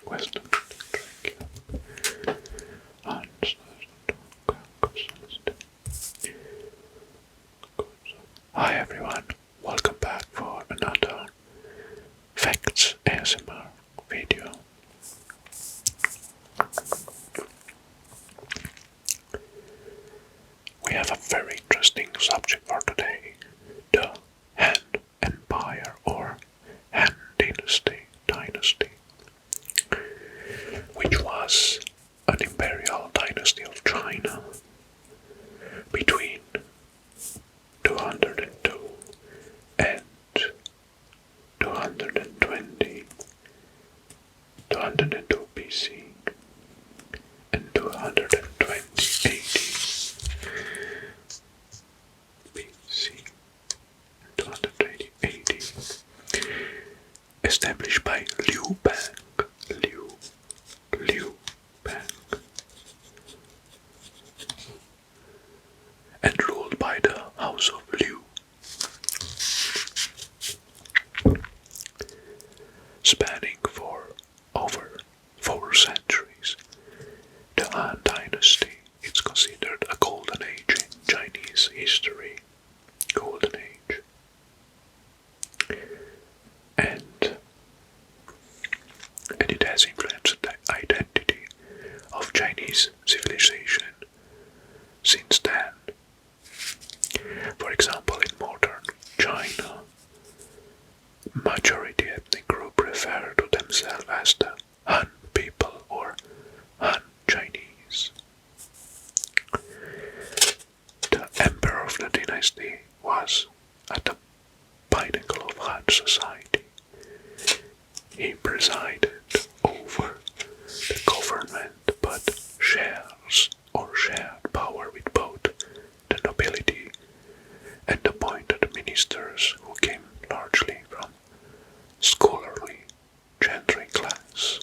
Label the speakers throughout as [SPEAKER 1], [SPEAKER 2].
[SPEAKER 1] Western Han Hi everyone, welcome back for another Facts ASMR video. We have a very interesting subject for today, the Han Empire or Han Dynasty, which was an imperial dynasty of China between 202 and 220, 202 BC and 220 AD. BC and 280 AD. Established by Liu Bang, and ruled by the House of Liu. Spanning for over 4 centuries, the Han Dynasty is considered a golden age in Chinese history. Golden age. And it has influenced the identity of Chinese civilization since then. For example, in modern China, majority ethnic group refer to themselves as the Han people or Han Chinese. The emperor of the dynasty was at the pinnacle of Han society. He presided over the government but shares or shared power with both the nobility and appointed ministers who came largely from scholarly gentry class.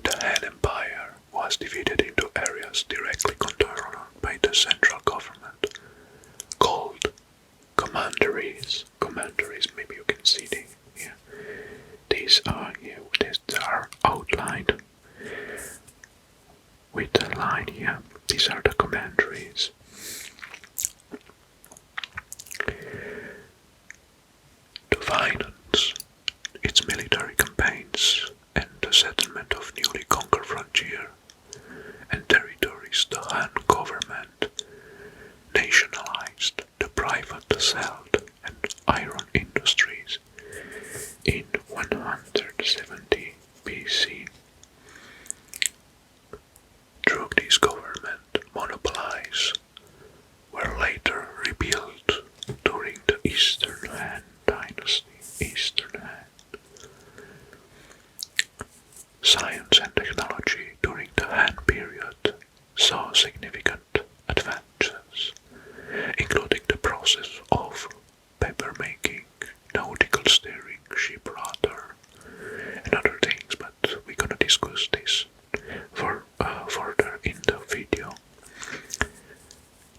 [SPEAKER 1] The Han Empire was divided into areas directly controlled by the central government, called commanderies. Commanderies, maybe you can see them here. These are outlined with the line here. These are the commanderies. To finance its military campaigns and the settlement of newly conquered frontier and territories, the Han government nationalized the private salt and iron industries in 170 BC. Through this government, monopolies were later rebuilt during the Eastern Han Dynasty. Science and technology during the Han period saw significant advances, including the process of paper making, nautical steering, ship rudder, and other things, but we're gonna discuss this further in the video.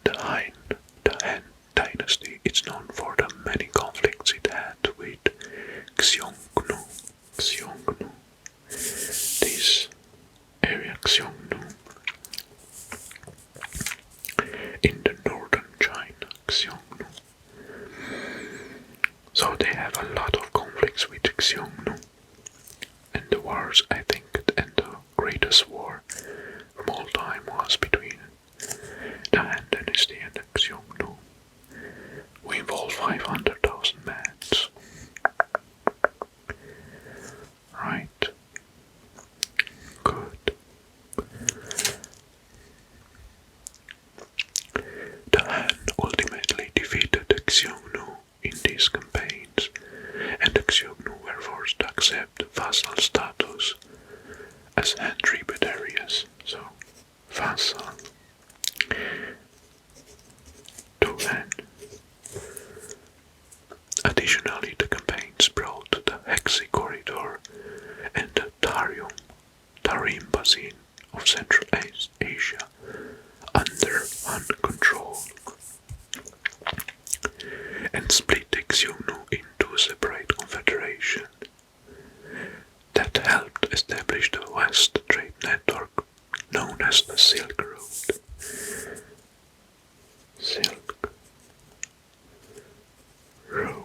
[SPEAKER 1] The Han Dynasty is known for the many conflicts it had with Xiongnu. This area, Xiongnu, in the northern China, Xiongnu. So they have a lot of conflicts with Xiongnu. And the wars, I think, and the greatest war from all time was between the Han Dynasty and the Xiongnu. We involved 500,000 men. Right. Good. The Han ultimately defeated the Xiongnu in these campaigns, and the Xiongnu were forced to accept vassal status as Han tributaries, so vassal to Han. Additionally, the campaigns brought the Hexi Corridor and the Tarim Basin of Central Asia under Han control, and split the Xiongnu into separate confederations Road.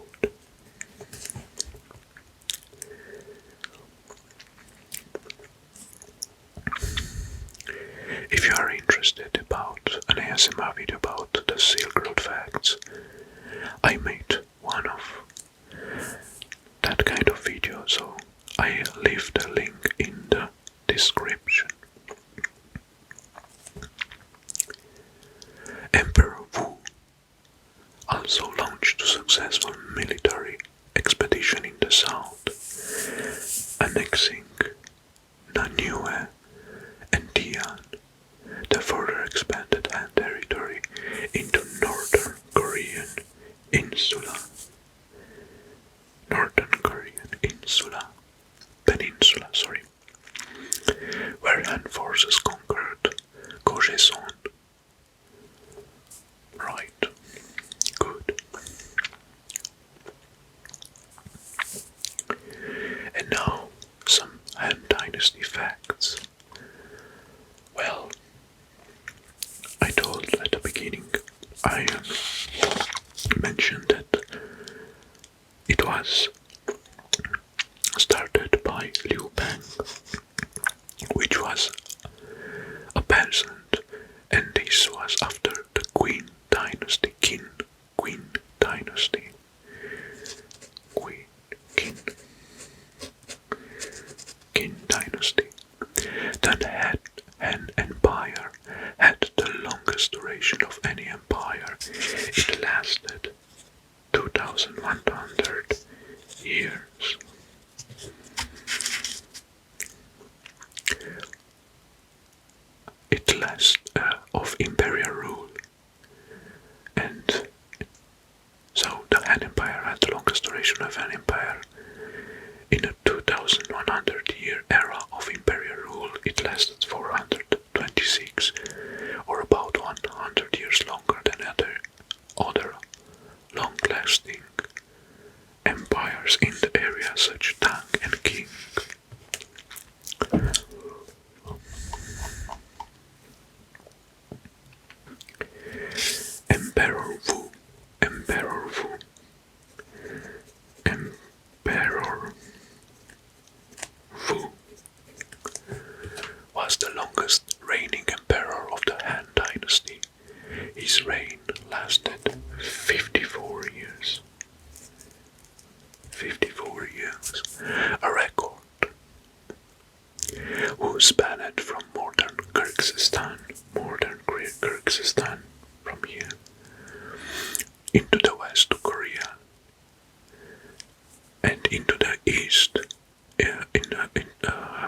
[SPEAKER 1] If you are interested about an ASMR video about the Silk Road facts, I made one of that kind of video, so I leave the link in the description. Emperor Wu also launched a successful military expedition in the south, annexing Nanyue and Dian, the further expanded Han territory into northern Korean peninsula, where Han forces conquered Gojeon. Right, good. And now some Han Dynasty facts. Well, I told at the beginning, I mentioned that it was started by Liu Bang, which was a peasant, and this was after the Qin Dynasty, Qin Dynasty. The Han Empire had the longest duration of any empire. It lasted 2,100 years. It lasted of imperial rule, and so the Han Empire had the longest duration of an empire. In the 2,100-year era of imperial rule, it lasted 426, or about 100 years longer than other long-lasting empires in the area such as Tang and Qing. Emperor Wu was the longest reigning emperor of the Han Dynasty. His reign lasted 54 years. 54 years, a record. Who spanned from modern Kyrgyzstan from here, into the west to Korea, and into the east,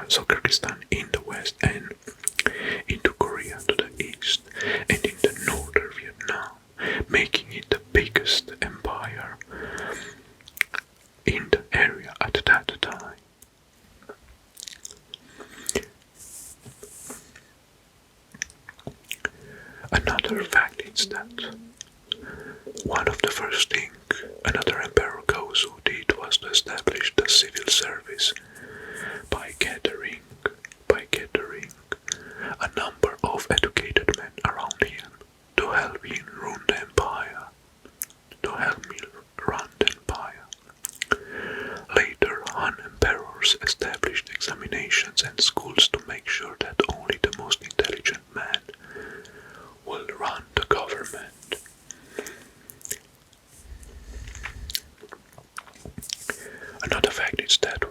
[SPEAKER 1] so Kyrgyzstan in the west, and into Korea to the east, and in the northern Vietnam, making it the biggest empire in the area at that time. Another fact is that one of the first things another Emperor Gozu did was to establish the civil service by gathering a number of educated men around him to help him run the empire. Later, Han emperors established examinations and schools to make sure that only the most intelligent men will run the government. Another fact is that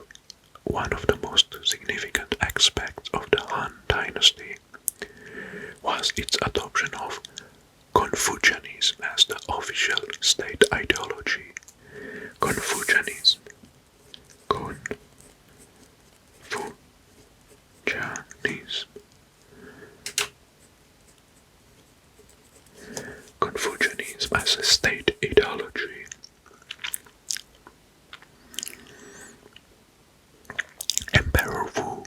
[SPEAKER 1] one of the most significant aspects of the Han Dynasty was its adoption of Confucianism as the official state ideology. Confucianism. Confucianism as a state ideology. Emperor Wu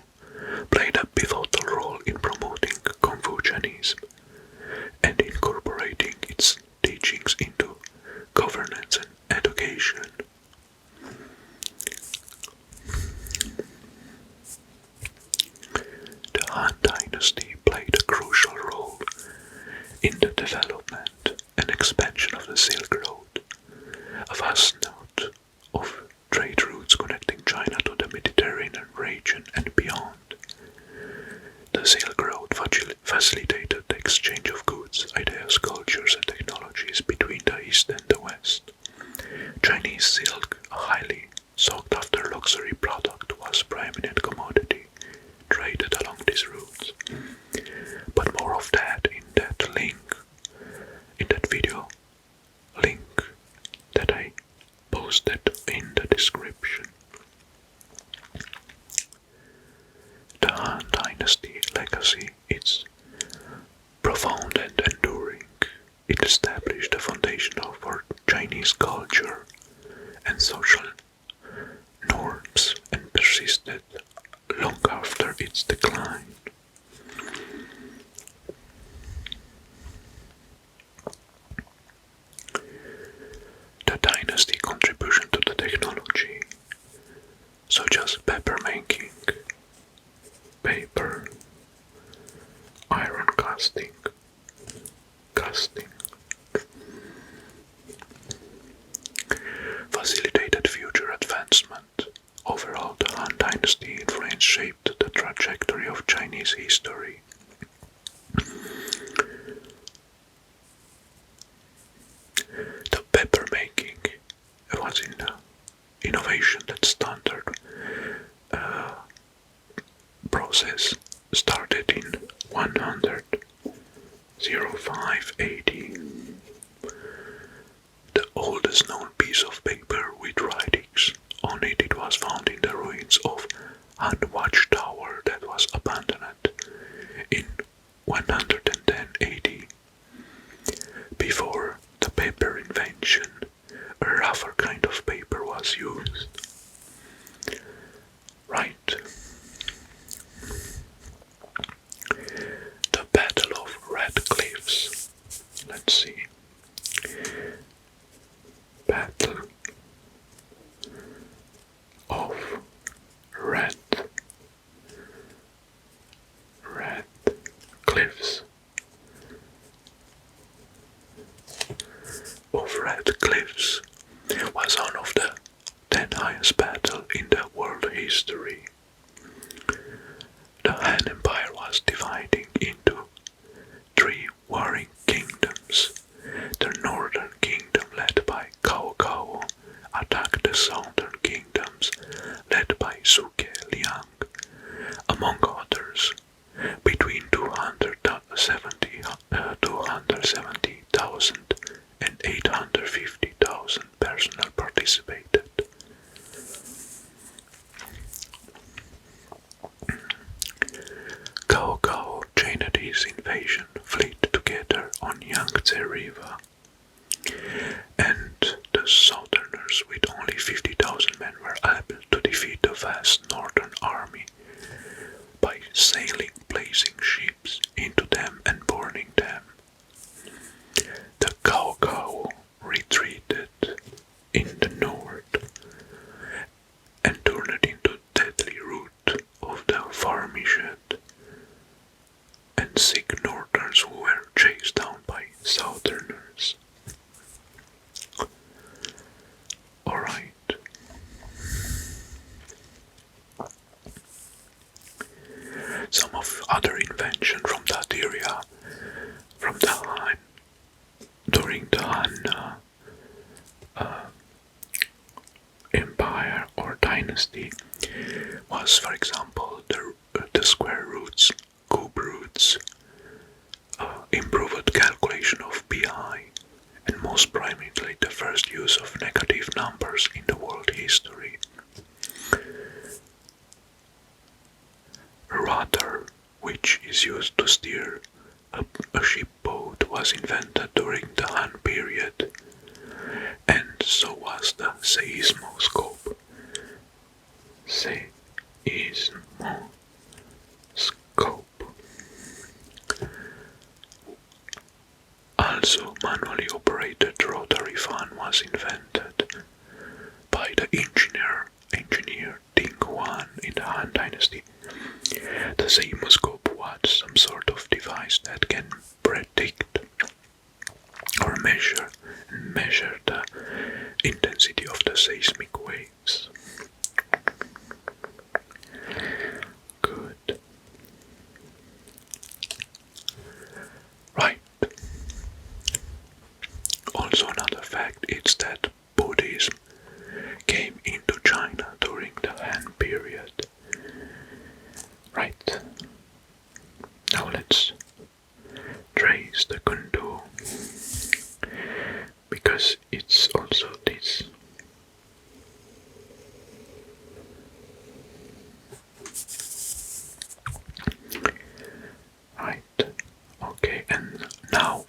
[SPEAKER 1] played a pivotal role in promoting Confucianism and incorporating its teachings into governance and education. The Han Dynasty played a crucial role in the development and expansion of the Silk Road, a vast node of trade routes connecting China to the Mediterranean region and beyond. The Silk Road facilitated the exchange of goods, ideas, cultures, and technologies between the East and the West. Chinese silk, a highly sought-after luxury product, was a preeminent commodity traded along these routes. But more of that in that video link that I posted in the description. The Han Dynasty legacy is profound and enduring. It established the foundation for Chinese culture and social norms and persisted long after its decline. The dynasty contribution to the technology, such as paper making, paper, iron casting, facilitated future advancement. Overall, the Han Dynasty influence shaped the trajectory of Chinese history. The paper making was an innovation that standard process started in 105 AD. The oldest known piece of paper with writings on it was found in the ruins of Han Watchtower that was abandoned in 110 AD. Before the paper invention, a rougher kind of paper was used. Right. The Battle of Red Cliffs. Let's see. Battle of Red Cliffs. Red Cliffs was one of the 10 highest battles in the world history. The Han Empire was dividing into 3 warring kingdoms. The northern kingdom, led by Cao Cao, attacked the southern kingdoms, led by Suke Liang, among others. Between 270,000 and 850,000 personnel participated. Cao Cao chained his invasion fleet together on Yangtze River, and the Southerners with only 50,000 men were able to defeat the vast northern army by sailing, placing ships into them and burning them. The Cao Cao retreated in the north and turned into deadly rout of the Farmished and sick northerners who were chased down by southerners. Alright. Some of other inventions from that area, from the Han, during the Han Empire or Dynasty, was, for example, the square roots, cube roots, improved calculation of pi, and most prominently the first use of negative numbers in the world history. A rudder, which is used to steer a ship boat, was invented during the Han period, and so was the seismoscope. Also, manually operated rotary fan was invented by the engineer Ding Huan in the Han Dynasty. The seismoscope was some sort of device that can predict or measure the intensity seismic waves. Good. Right. Also another fact is that Buddhism came into China during the Han period. Right. Now let's trace the contour, because it's also this. Right. Okay, and now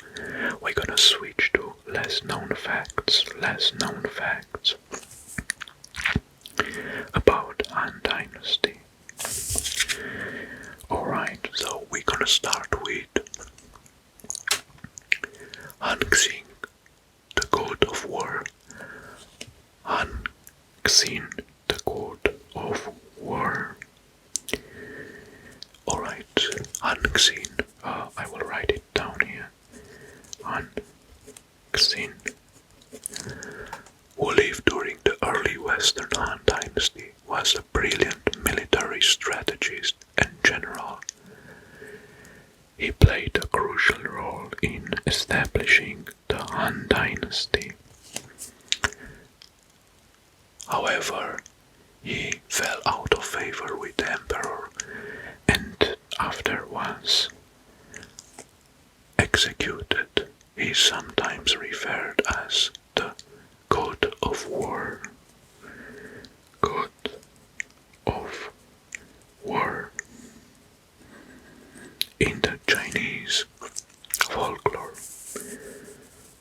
[SPEAKER 1] we're gonna switch to less known facts about Han Dynasty. Alright, so we're gonna start with Han Xin, the god of war. Han Xin, the god of war. Alright, Han Xin, I will write it down here. Han Xin, who lived during the early Western Han Dynasty, was a brilliant military strategist and general. He played a crucial role in establishing the Han Dynasty. However, he fell out of favor with the emperor and after was executed. He is sometimes referred as the God of War. God of War in the Chinese folklore.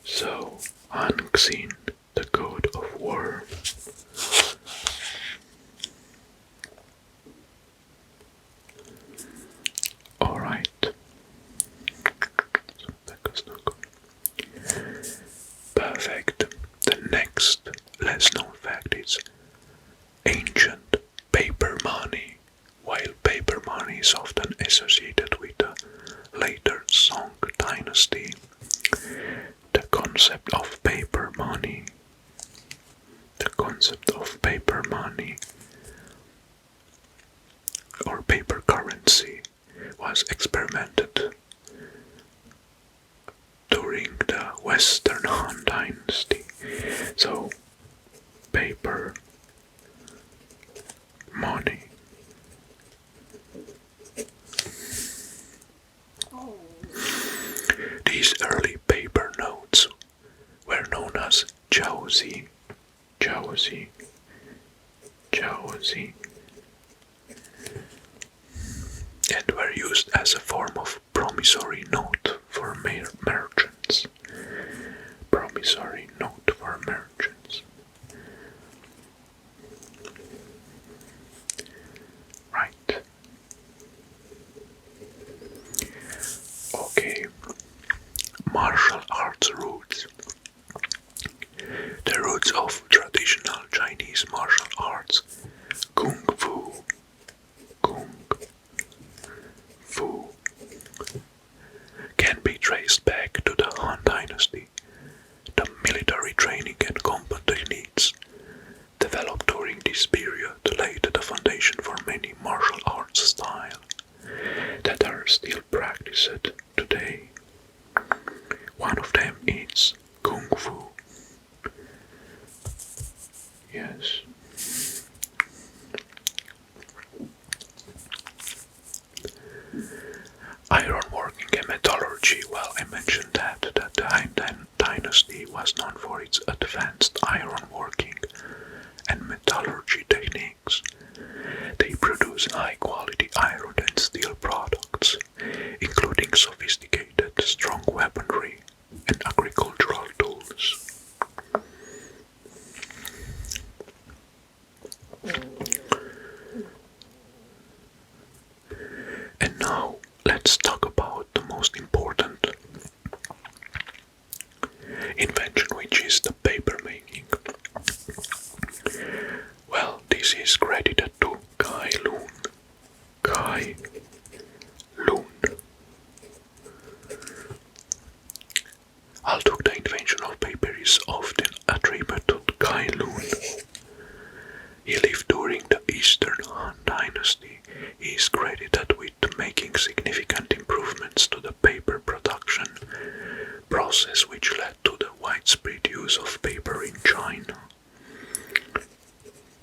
[SPEAKER 1] So, Han Xin, the God of War. Alright. Perfect. The next less known fact is ancient paper money. While paper money is often associated with the later Song dynasty, the concept of paper money or paper currency was experimented during the Western Han Dynasty. So, paper money. These early paper notes were known as jiaozi, and were used as a form of promissory note for merchants. Promissory note for merchants. Right. Okay. Martial arts roots. The roots of traditional Chinese martial arts, Kung Fu, can be traced back to the Han Dynasty. The military training and combat techniques developed during this period laid the foundation for many martial arts styles that are still practiced today. One of them is Kung Fu. Yes. Ironworking and metallurgy. Well, I mentioned that the Han Dynasty was known for its advanced ironworking and metallurgy techniques. They produce high-quality iron and steel products, including sophisticated, strong weaponry and agricultural tools. And now, let's talk about the most important invention, which is the paper making. Eastern Han Dynasty, he is credited with making significant improvements to the paper production process, which led to the widespread use of paper in China.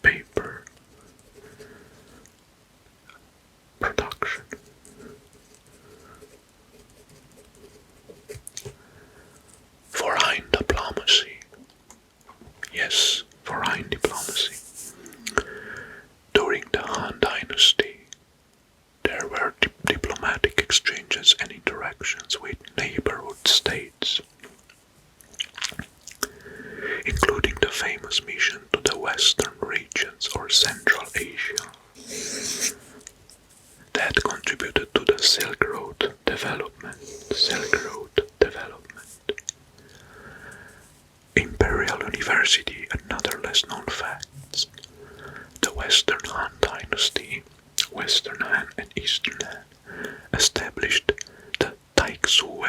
[SPEAKER 1] Paper production. Foreign diplomacy. Yes, foreign diplomacy. During the Han Dynasty, there were diplomatic exchanges and interactions with neighborhood states, including the famous mission to the Western regions or Central Asia, that contributed to the Silk Road development. Imperial University, another less known facts. The Western Han Dynasty, Western Han and Eastern Han, established the Taixue,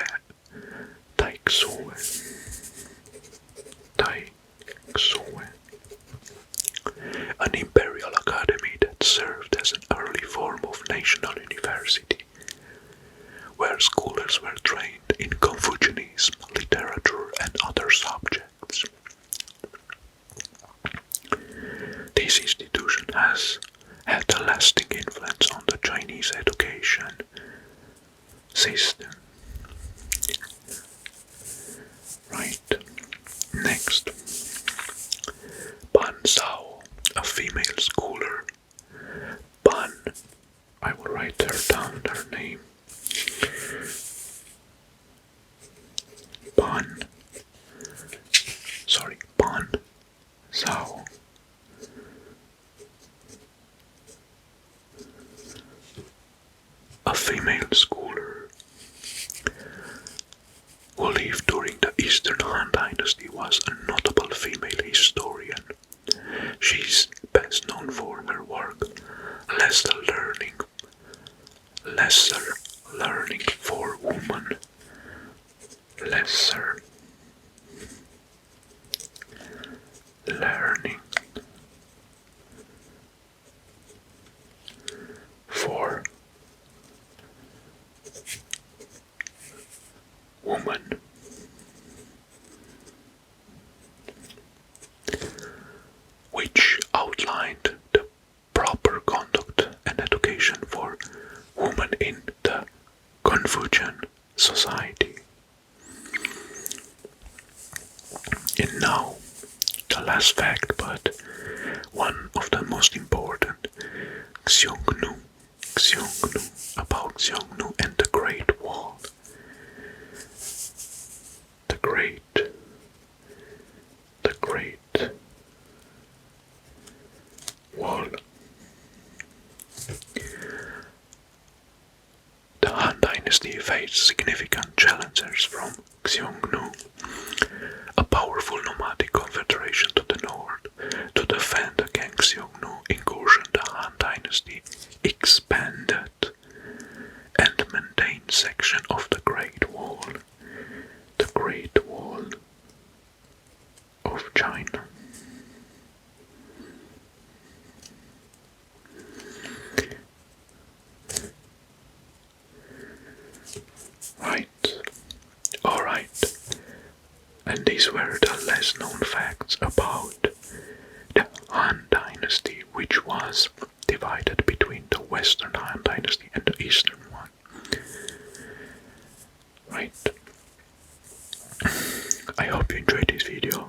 [SPEAKER 1] an imperial academy that served as an early form of national university, where scholars were trained in Confucianism, literature, and other subjects. This institution has had a lasting influence on the Chinese education system. Right. Next. Ban Zhao, a female scholar. Ban, I will write her down, her name. Ban Zhao. A female scholar who lived during the Eastern Han Dynasty, was a notable female historian. She is best known for her work, Lesser Learning for Women. Lesser Learning for Women, which outlined the proper conduct and education for women in the Confucian society. And now, the last fact, but one of the most important, Xiongnu, about Xiongnu and the Great Wall. The Great Wall. The Han Dynasty faced significant challenges from Xiongnu, a powerful nomadic confederation to the north. To defend against Xiongnu incursion, the Han Dynasty expanded and maintained section of the Great Wall. The Great Wall of China. Right. Alright. And these were the less known facts about the Han Dynasty, which was divided between the Western Han Dynasty and the Eastern one. Right. I hope you enjoyed this video,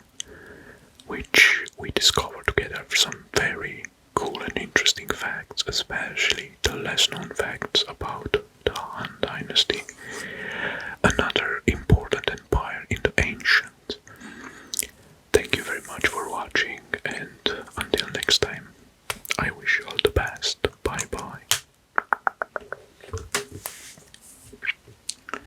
[SPEAKER 1] which we discovered together some very cool and interesting facts, especially the less known facts about the Han Dynasty.